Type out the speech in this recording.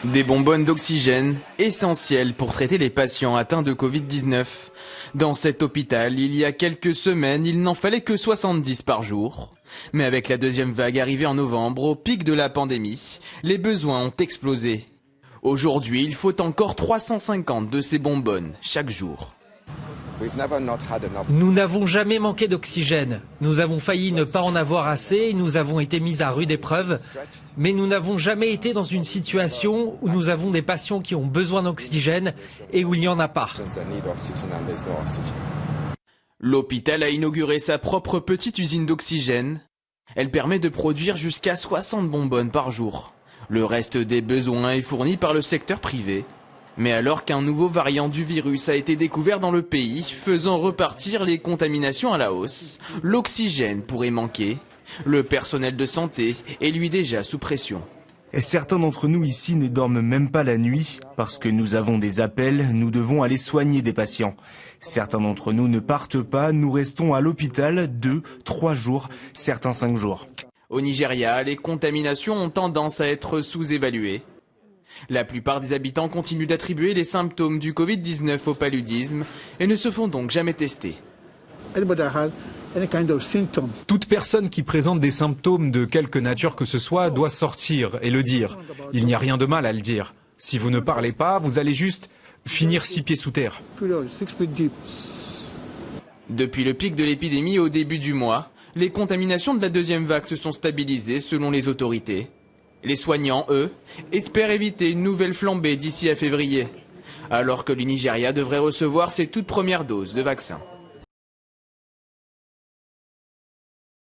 Des bonbonnes d'oxygène, essentielles pour traiter les patients atteints de Covid-19. Dans cet hôpital, il y a quelques semaines, il n'en fallait que 70 par jour. Mais avec la deuxième vague arrivée en novembre, au pic de la pandémie, les besoins ont explosé. Aujourd'hui, il faut encore 350 de ces bonbonnes chaque jour. Nous n'avons jamais manqué d'oxygène. Nous avons failli ne pas en avoir assez et nous avons été mis à rude épreuve. Mais nous n'avons jamais été dans une situation où nous avons des patients qui ont besoin d'oxygène et où il n'y en a pas. L'hôpital a inauguré sa propre petite usine d'oxygène. Elle permet de produire jusqu'à 60 bonbonnes par jour. Le reste des besoins est fourni par le secteur privé. Mais alors qu'un nouveau variant du virus a été découvert dans le pays, faisant repartir les contaminations à la hausse, l'oxygène pourrait manquer. Le personnel de santé est lui déjà sous pression. Et certains d'entre nous ici ne dorment même pas la nuit parce que nous avons des appels, nous devons aller soigner des patients. Certains d'entre nous ne partent pas, nous restons à l'hôpital 2, 3 jours, certains 5 jours. Au Nigeria, les contaminations ont tendance à être sous-évaluées. La plupart des habitants continuent d'attribuer les symptômes du Covid-19 au paludisme et ne se font donc jamais tester. Toute personne qui présente des symptômes de quelque nature que ce soit doit sortir et le dire. Il n'y a rien de mal à le dire. Si vous ne parlez pas, vous allez juste finir 6 pieds sous terre. Depuis le pic de l'épidémie au début du mois, les contaminations de la deuxième vague se sont stabilisées selon les autorités. Les soignants, eux, espèrent éviter une nouvelle flambée d'ici à février, alors que le Nigeria devrait recevoir ses toutes premières doses de vaccin.